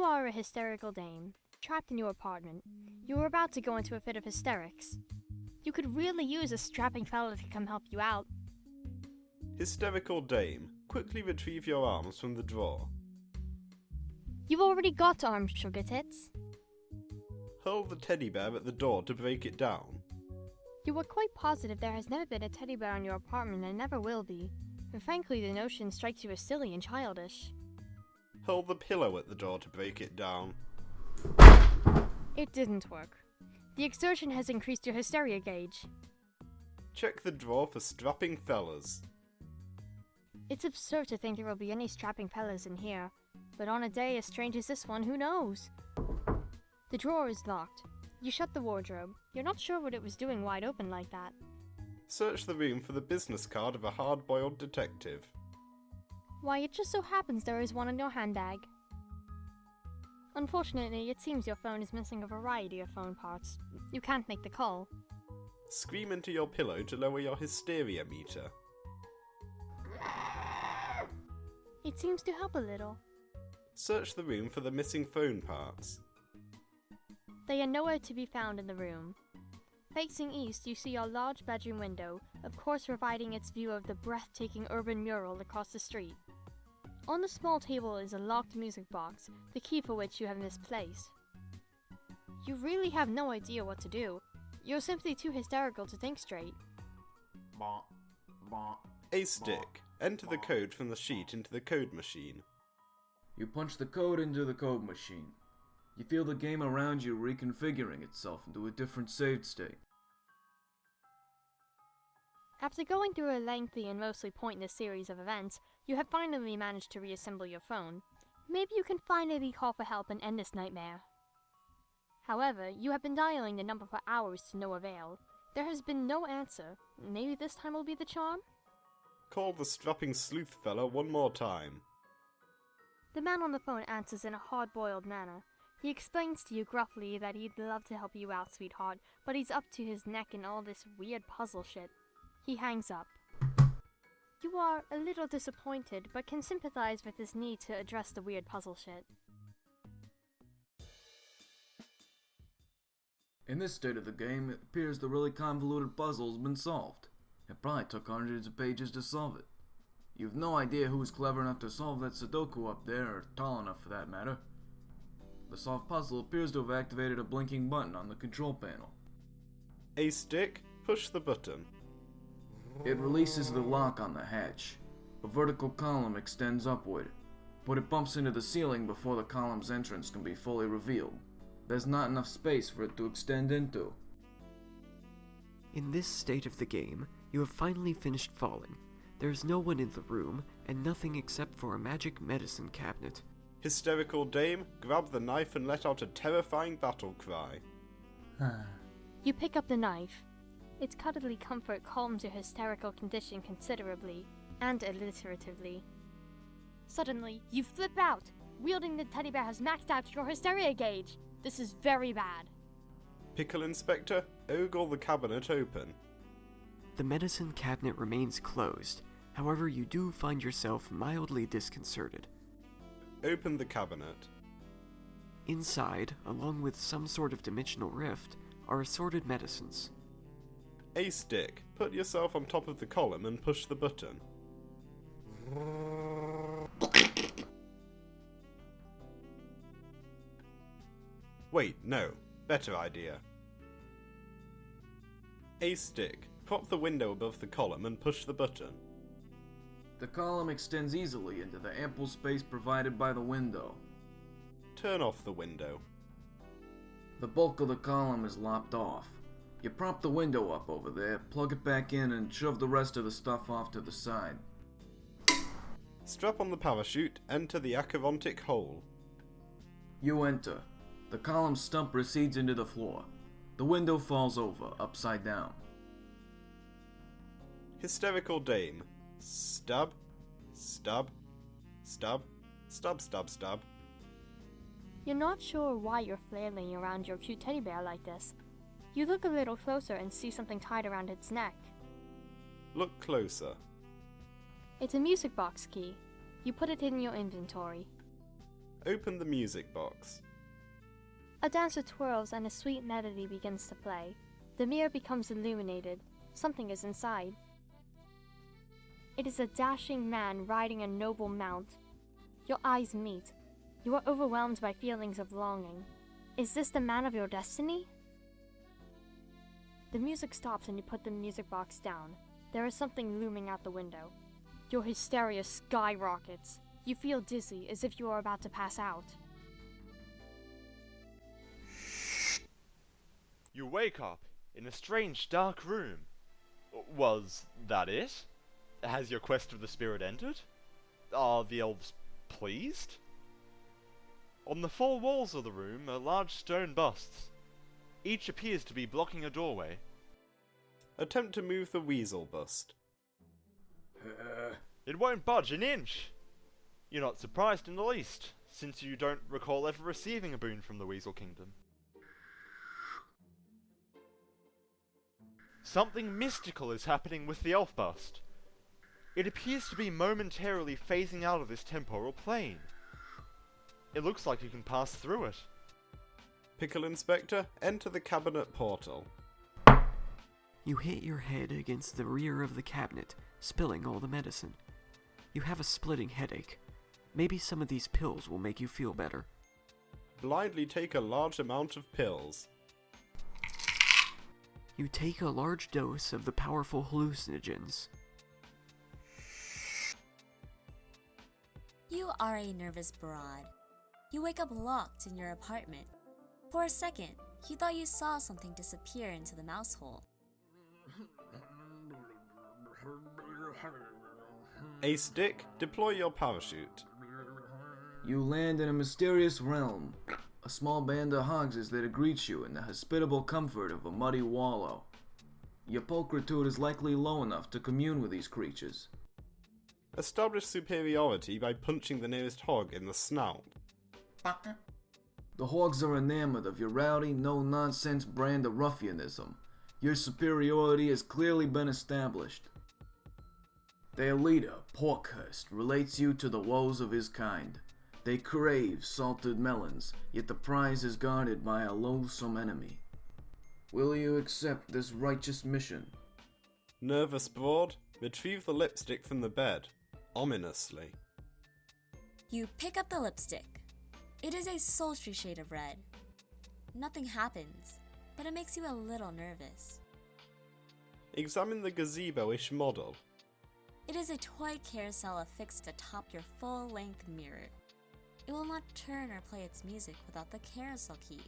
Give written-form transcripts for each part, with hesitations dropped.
are a hysterical dame, trapped in your apartment. You are about to go into a fit of hysterics. You could really use a strapping fella to come help you out. Hysterical dame, quickly retrieve your arms from the drawer. You've already got arms, sugar tits. Hurl the teddy bear at the door to break it down. You are quite positive there has never been a teddy bear in your apartment and never will be. And frankly, the notion strikes you as silly and childish. Hurl the pillow at the door to break it down. It didn't work. The exertion has increased your hysteria gauge. Check the drawer for strapping fellas. It's absurd to think there will be any strapping fellas in here, but on a day as strange as this one, who knows? The drawer is locked. You shut the wardrobe. You're not sure what it was doing wide open like that. Search the room for the business card of a hard-boiled detective. Why, it just so happens there is one in your handbag. Unfortunately, it seems your phone is missing a variety of phone parts. You can't make the call. Scream into your pillow to lower your hysteria meter. It seems to help a little. Search the room for the missing phone parts. They are nowhere to be found in the room. Facing east, you see your large bedroom window, of course providing its view of the breathtaking urban mural across the street. On the small table is a locked music box, the key for which you have misplaced. You really have no idea what to do. You're simply too hysterical to think straight. A stick. Enter the code from the sheet into the code machine. You punch the code into the code machine. You feel the game around you reconfiguring itself into a different saved state. After going through a lengthy and mostly pointless series of events, you have finally managed to reassemble your phone. Maybe you can finally call for help and end this nightmare. However, you have been dialing the number for hours to no avail. There has been no answer. Maybe this time will be the charm? Call the strapping sleuth fella one more time. The man on the phone answers in a hard-boiled manner. He explains to you gruffly that he'd love to help you out, sweetheart, but he's up to his neck in all this weird puzzle shit. He hangs up. You are a little disappointed, but can sympathize with his need to address the weird puzzle shit. In this state of the game, it appears the really convoluted puzzle has been solved. It probably took hundreds of pages to solve it. You've no idea who's clever enough to solve that Sudoku up there, or tall enough for that matter. The solved puzzle appears to have activated a blinking button on the control panel. A stick, push the button. It releases the lock on the hatch. A vertical column extends upward, but it bumps into the ceiling before the column's entrance can be fully revealed. There's not enough space for it to extend into. In this state of the game, you have finally finished falling. There is no one in the room, and nothing except for a magic medicine cabinet. Hysterical dame, grab the knife and let out a terrifying battle cry. You pick up the knife. Its cuddly comfort calms your hysterical condition considerably, and alliteratively. Suddenly, you flip out! Wielding the teddy bear has maxed out your hysteria gauge! This is very bad. Pickle Inspector, ogle the cabinet open. The medicine cabinet remains closed, however you do find yourself mildly disconcerted. Open the cabinet. Inside, along with some sort of dimensional rift, are assorted medicines. A stick, put yourself on top of the column and push the button. Wait, no. Better idea. A stick, prop the window above the column and push the button. The column extends easily into the ample space provided by the window. Turn off the window. The bulk of the column is lopped off. You prop the window up over there, plug it back in, and shove the rest of the stuff off to the side. Strap on the parachute, enter the acherontic hole. You enter. The column's stump recedes into the floor. The window falls over, upside down. Hysterical dame. Stab. Stab. Stab. Stab, stab, stab. You're not sure why you're flailing around your cute teddy bear like this. You look a little closer and see something tied around its neck. Look closer. It's a music box key. You put it in your inventory. Open the music box. A dancer twirls and a sweet melody begins to play. The mirror becomes illuminated. Something is inside. It is a dashing man riding a noble mount. Your eyes meet. You are overwhelmed by feelings of longing. Is this the man of your destiny? The music stops and you put the music box down. There is something looming out the window. Your hysteria skyrockets. You feel dizzy, as if you are about to pass out. You wake up in a strange dark room. Was that it? Has your quest of the spirit ended? Are the elves pleased? On the four walls of the room are large stone busts. Each appears to be blocking a doorway. Attempt to move the weasel bust. It won't budge an inch! You're not surprised in the least, since you don't recall ever receiving a boon from the Weasel Kingdom. Something mystical is happening with the elf bust. It appears to be momentarily phasing out of this temporal plane. It looks like you can pass through it. Pickle Inspector, enter the cabinet portal. You hit your head against the rear of the cabinet, spilling all the medicine. You have a splitting headache. Maybe some of these pills will make you feel better. Blindly take a large amount of pills. You take a large dose of the powerful hallucinogens. You are a nervous broad. You wake up locked in your apartment. For a second, you thought you saw something disappear into the mouse hole. Ace Dick, deploy your parachute. You land in a mysterious realm. A small band of hogs is there to greet you in the hospitable comfort of a muddy wallow. Your pulchritude is likely low enough to commune with these creatures. Establish superiority by punching the nearest hog in the snout. The hogs are enamored of your rowdy, no-nonsense brand of ruffianism. Your superiority has clearly been established. Their leader, Porkhurst, relates you to the woes of his kind. They crave salted melons, yet the prize is guarded by a loathsome enemy. Will you accept this righteous mission? Nervous broad, retrieve the lipstick from the bed. Ominously. You pick up the lipstick. It is a sultry shade of red. Nothing happens, but it makes you a little nervous. Examine the gazebo-ish model. It is a toy carousel affixed atop your full-length mirror. It will not turn or play its music without the carousel key.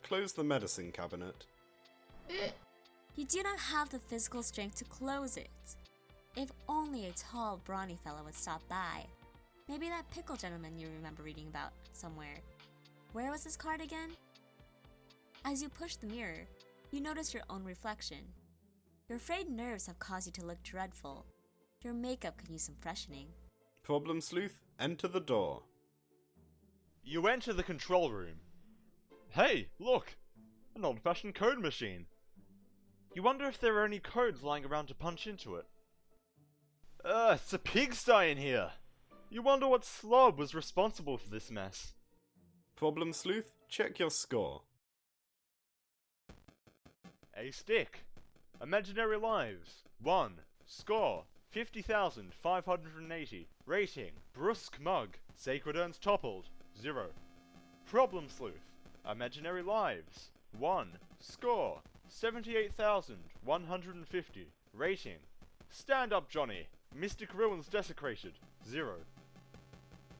Close the medicine cabinet. You do not have the physical strength to close it. If only a tall, brawny fellow would stop by. Maybe that Pickle gentleman you remember reading about somewhere. Where was his card again? As you push the mirror, you notice your own reflection. Your frayed nerves have caused you to look dreadful. Your makeup could use some freshening. Problem Sleuth, enter the door. You enter the control room. Hey, look! An old-fashioned code machine. You wonder if there are any codes lying around to punch into it. It's a pigsty in here! You wonder what slob was responsible for this mess. Problem Sleuth, check your score. A stick. Imaginary lives. 1. Score. 50,580. Rating. Brusque mug. Sacred urns toppled. 0. Problem Sleuth. Imaginary lives. 1. Score. 78,150. Rating. Stand up, Johnny. Mystic ruins desecrated. 0.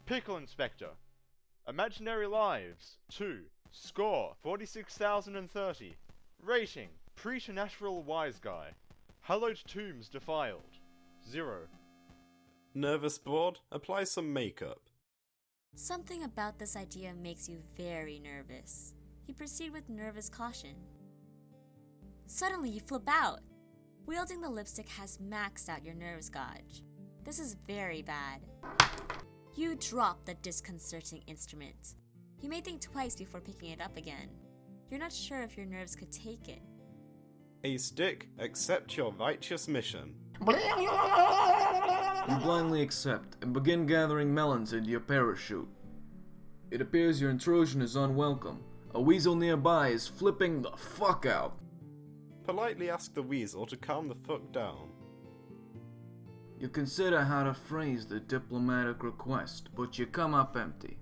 Pickle Inspector. Imaginary lives. 2. Score. 46,030. Rating. Preternatural wise guy. Hallowed tombs defiled. 0. Nervous broad, apply some makeup. Something about this idea makes you very nervous. You proceed with nervous caution. Suddenly you flip out. Wielding the lipstick has maxed out your nerves gauge. This is very bad. You drop the disconcerting instrument. You may think twice before picking it up again. You're not sure if your nerves could take it. Ace Dick, accept your righteous mission. You blindly accept and begin gathering melons into your parachute. It appears your intrusion is unwelcome. A weasel nearby is flipping the fuck out. Politely ask the weasel to calm the fuck down. You consider how to phrase the diplomatic request, but you come up empty.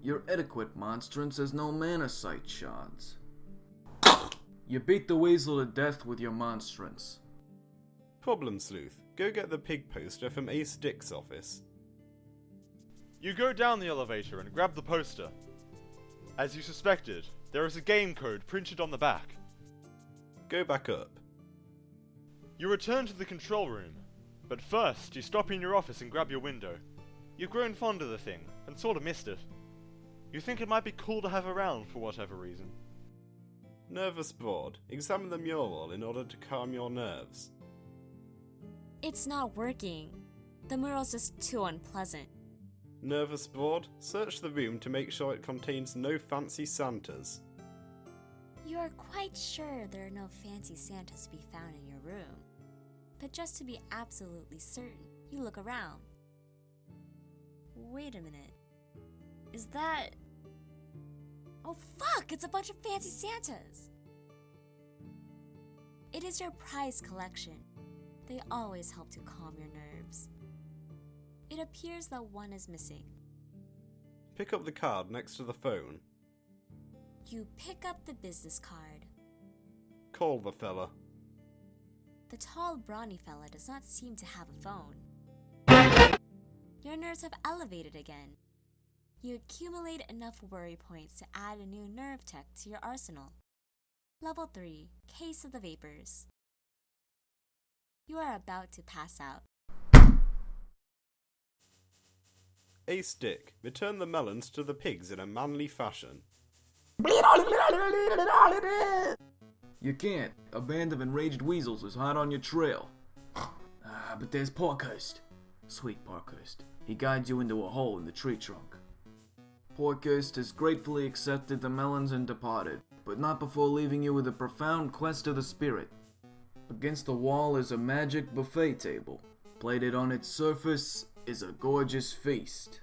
Your etiquette monstrance has no mana sight shards. You beat the weasel to death with your monstrance. Problem, Sleuth. Go get the pig poster from Ace Dick's office. You go down the elevator and grab the poster. As you suspected, there is a game code printed on the back. Go back up. You return to the control room, but first you stop in your office and grab your window. You've grown fond of the thing, and sort of missed it. You think it might be cool to have around for whatever reason. Nervous bored, examine the mural in order to calm your nerves. It's not working. The mural's just too unpleasant. Nervous bored, search the room to make sure it contains no fancy Santas. You are quite sure there are no fancy Santas to be found in your room. But just to be absolutely certain, you look around. Wait a minute. Is that... Oh fuck! It's a bunch of fancy Santas! It is your prized collection. They always help to calm your nerves. It appears that one is missing. Pick up the card next to the phone. You pick up the business card. Call the fella. The tall, brawny fella does not seem to have a phone. Your nerves have elevated again. You accumulate enough worry points to add a new nerve tech to your arsenal. Level 3, Case of the Vapors. You are about to pass out. Ace Dick, return the melons to the pigs in a manly fashion. You can't. A band of enraged weasels is hot on your trail. But there's Parkhurst. Sweet Parkhurst. He guides you into a hole in the tree trunk. Parkhurst has gratefully accepted the melons and departed, but not before leaving you with a profound quest of the spirit. Against the wall is a magic buffet table. Plated on its surface is a gorgeous feast.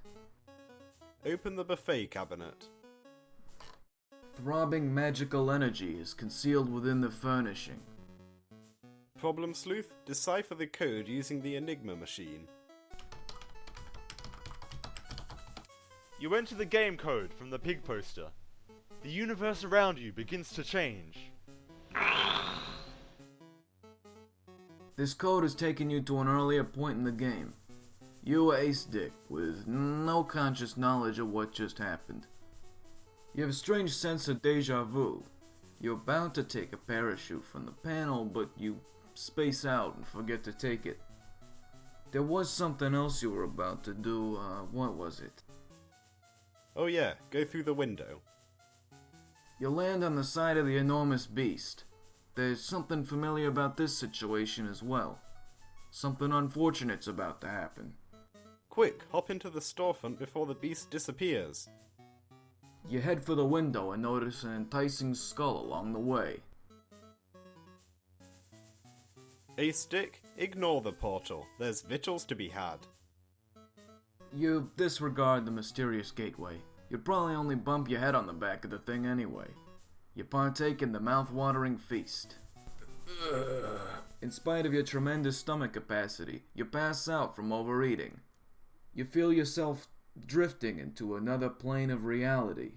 Open the buffet cabinet. Throbbing magical energy is concealed within the furnishing. Problem, Sleuth? Decipher the code using the Enigma machine. You enter the game code from the pig poster. The universe around you begins to change. This code has taken you to an earlier point in the game. You are Ace Dick, with no conscious knowledge of what just happened. You have a strange sense of deja vu. You're about to take a parachute from the panel, but you space out and forget to take it. There was something else you were about to do, what was it? Oh yeah, go through the window. You land on the side of the enormous beast. There's something familiar about this situation as well. Something unfortunate's about to happen. Quick, hop into the storefront before the beast disappears. You head for the window and notice an enticing skull along the way. Ace Dick, ignore the portal. There's victuals to be had. You disregard the mysterious gateway. You'd probably only bump your head on the back of the thing anyway. You partake in the mouth-watering feast. In spite of your tremendous stomach capacity, you pass out from overeating. You feel yourself drifting into another plane of reality.